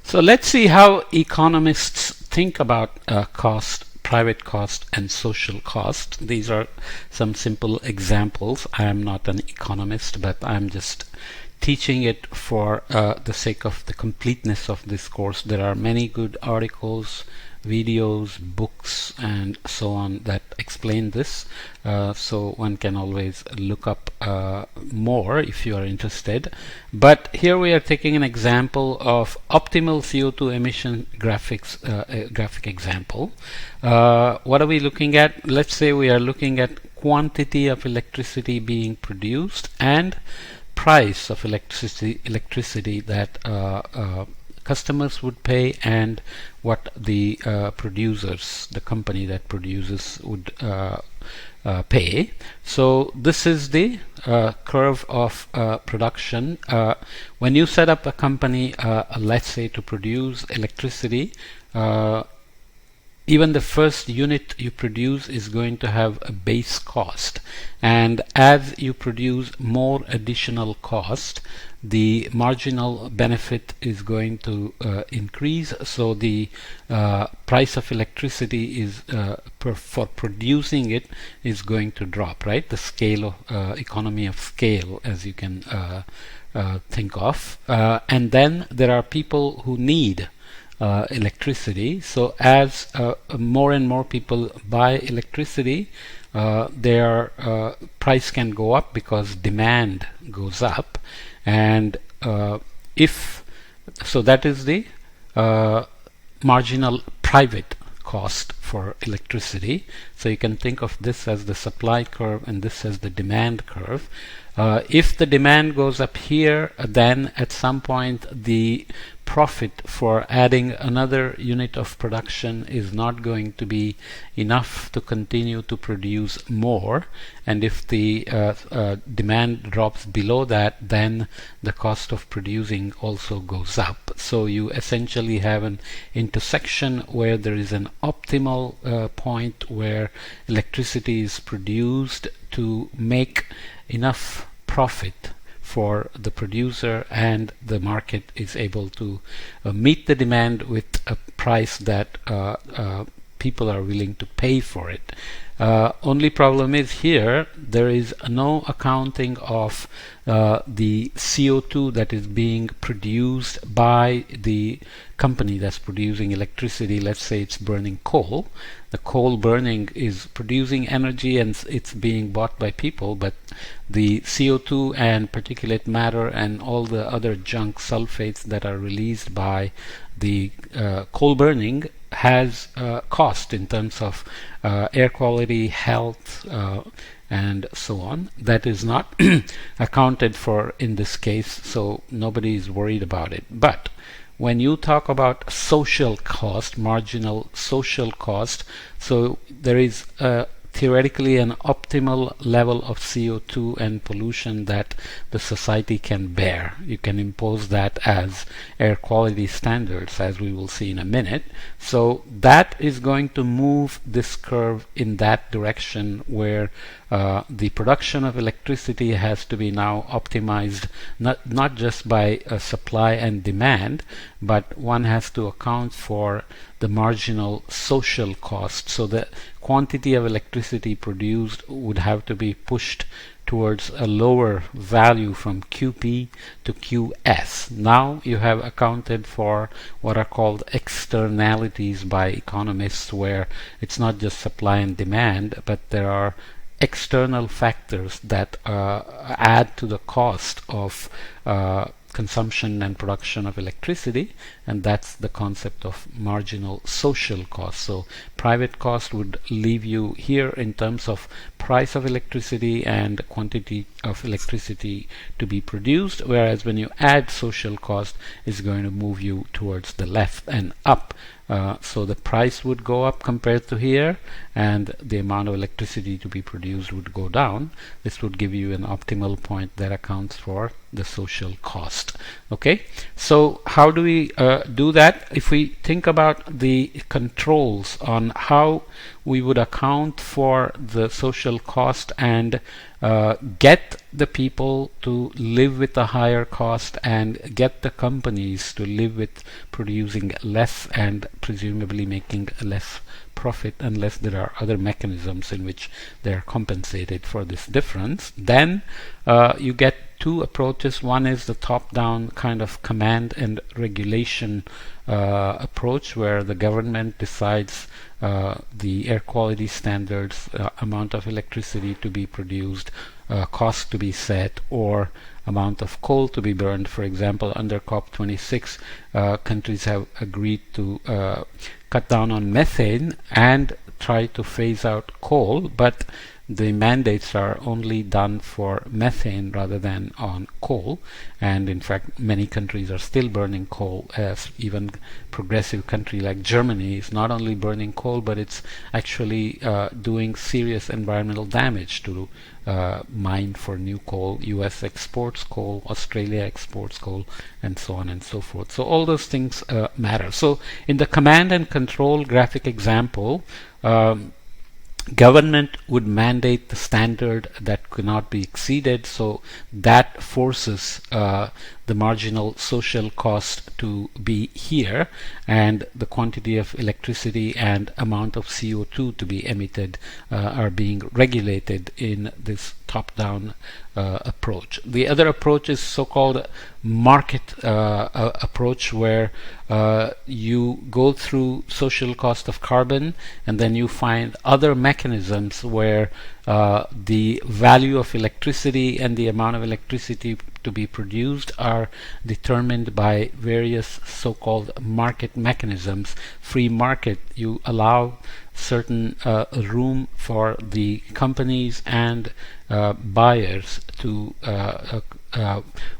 So let's see how economists think about cost, private cost, and social cost. These are some simple examples. I am not an economist, but I'm just teaching it for the sake of the completeness of this course. There are many good articles, videos, books, and so on that explain this. So one can always look up more if you are interested. But here we are taking an example of optimal CO2 emission graphic example. What are we looking at? Let's say we are looking at quantity of electricity being produced and price of electricity that customers would pay, and what the producers, the company that produces, would pay. So this is the curve of production. When you set up a company, let's say to produce electricity, even the first unit you produce is going to have a base cost, and as you produce more additional cost, the marginal benefit is going to increase. So the price of electricity is for producing it is going to drop, right? The scale of economy of scale, as you can think of. And then there are people who need electricity. So as more and more people buy electricity, their price can go up because demand goes up. And if so, that is the marginal private cost for electricity. So you can think of this as the supply curve and this as the demand curve. If the demand goes up here, then at some point the profit for adding another unit of production is not going to be enough to continue to produce more, and if the demand drops below that, then the cost of producing also goes up. So you essentially have an intersection where there is an optimal point where electricity is produced to make enough profit for the producer, and the market is able to meet the demand with a price that people are willing to pay for it. Only problem is here there is no accounting of the CO2 that is being produced by the company that's producing electricity. Let's say it's burning coal. The coal burning is producing energy and it's being bought by people, but the CO2 and particulate matter and all the other junk sulfates that are released by the coal burning has cost in terms of air quality, health, and so on. That is not accounted for in this case, so nobody is worried about it. But when you talk about social cost, marginal social cost, so there is theoretically an optimal level of CO2 and pollution that the society can bear. You can impose that as air quality standards, as we will see in a minute. So that is going to move this curve in that direction, where the production of electricity has to be now optimized not just by supply and demand, but one has to account for the marginal social cost. So the quantity of electricity produced would have to be pushed towards a lower value from QP to QS. Now you have accounted for what are called externalities by economists, where it's not just supply and demand, but there are external factors that add to the cost of consumption and production of electricity, and that's the concept of marginal social cost. So private cost would leave you here in terms of price of electricity and quantity of electricity to be produced, whereas when you add social cost, it's going to move you towards the left and up. So the price would go up compared to here, and the amount of electricity to be produced would go down. This would give you an optimal point that accounts for the social cost. Okay, so how do we do that? If we think about the controls on how we would account for the social cost and get the people to live with a higher cost and get the companies to live with producing less and presumably making less profit unless there are other mechanisms in which they are compensated for this difference. Then you get two approaches. One is the top-down kind of command and regulation approach, where the government decides the air quality standards, amount of electricity to be produced, cost to be set, or amount of coal to be burned. For example, under COP26, countries have agreed to cut down on methane and try to phase out coal, but the mandates are only done for methane rather than on coal, and in fact many countries are still burning coal, as even progressive country like Germany is not only burning coal, but it's actually doing serious environmental damage to mine for new coal. US exports coal, Australia exports coal, and so on and so forth. So all those things matter. So in the command and control graphic example, government would mandate the standard that cannot be exceeded, so that forces the marginal social cost to be here, and the quantity of electricity and amount of CO2 to be emitted are being regulated in this top-down approach. The other approach is so-called market approach, where you go through social cost of carbon and then you find other mechanisms where the value of electricity and the amount of electricity to be produced are determined by various so-called market mechanisms. Free market, you allow certain room for the companies and buyers to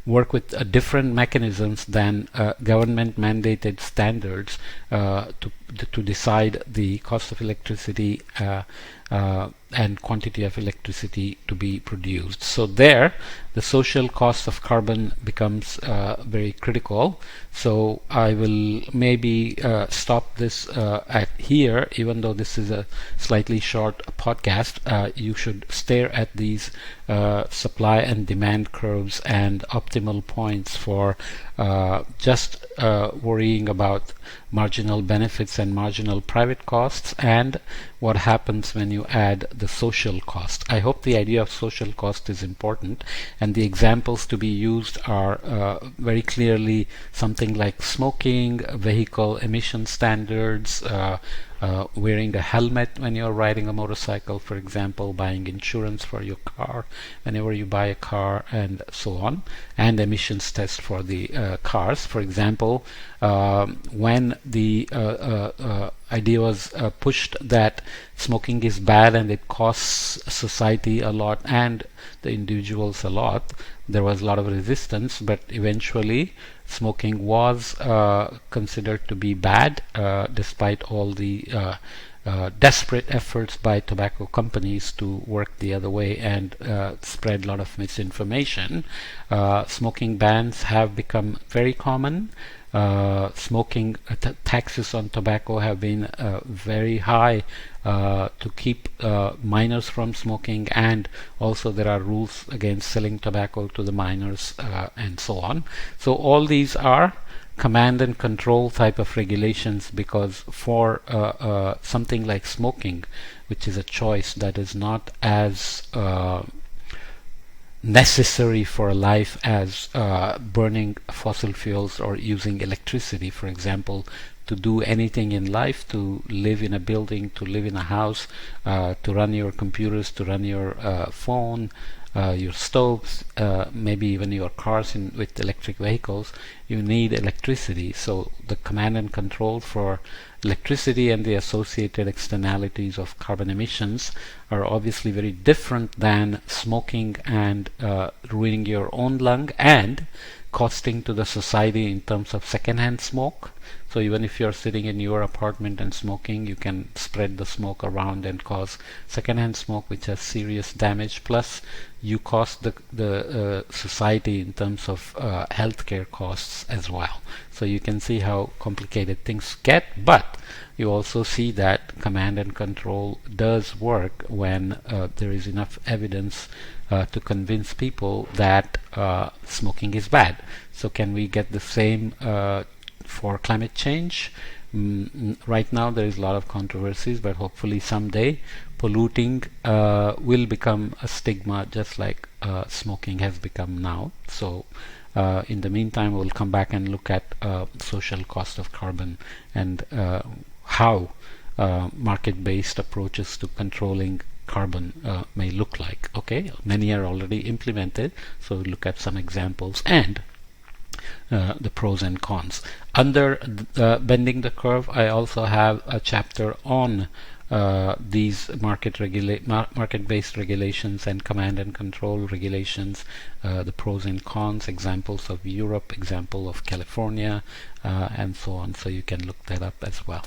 work with different mechanisms than government mandated standards to decide the cost of electricity and quantity of electricity to be produced. So there the social cost of carbon becomes very critical. So I will maybe stop this at here, even though this is a slightly short podcast. You should stare at these supply and demand curves and optimal points for just worrying about marginal benefits and marginal private costs, and what happens when you add the social cost. I hope the idea of social cost is important, and the examples to be used are very clearly something like smoking, vehicle emission standards, wearing a helmet when you're riding a motorcycle, for example, buying insurance for your car whenever you buy a car, and so on, and emissions test for the cars. For example, when the idea was pushed that smoking is bad and it costs society a lot and the individuals a lot, there was a lot of resistance, but eventually smoking was considered to be bad, despite all the desperate efforts by tobacco companies to work the other way and spread a lot of misinformation. Smoking bans have become very common. Smoking taxes on tobacco have been very high to keep minors from smoking, and also there are rules against selling tobacco to the minors, and so on. So all these are command and control type of regulations, because for something like smoking, which is a choice that is not as necessary for life as burning fossil fuels or using electricity, for example, to do anything in life, to live in a building, to live in a house, to run your computers, to run your phone, your stoves, maybe even your cars with electric vehicles, you need electricity. So the command and control for electricity and the associated externalities of carbon emissions are obviously very different than smoking and ruining your own lung and costing to the society in terms of secondhand smoke. So So even if you're sitting in your apartment and smoking, you can spread the smoke around and cause secondhand smoke, which has serious damage. Plus, you cost the society in terms of healthcare costs as well. So you can see how complicated things get, but you also see that command and control does work when there is enough evidence to convince people that smoking is bad. So can we get the same for climate change? Right now there is a lot of controversies, but hopefully someday polluting will become a stigma, just like smoking has become now. So in the meantime, we'll come back and look at social cost of carbon and how market-based approaches to controlling carbon may look like. Okay, many are already implemented, so we'll look at some examples and the pros and cons. Under bending the curve, I also have a chapter on these market-based regulations and command and control regulations, the pros and cons, examples of Europe, example of California, and so on. So you can look that up as well.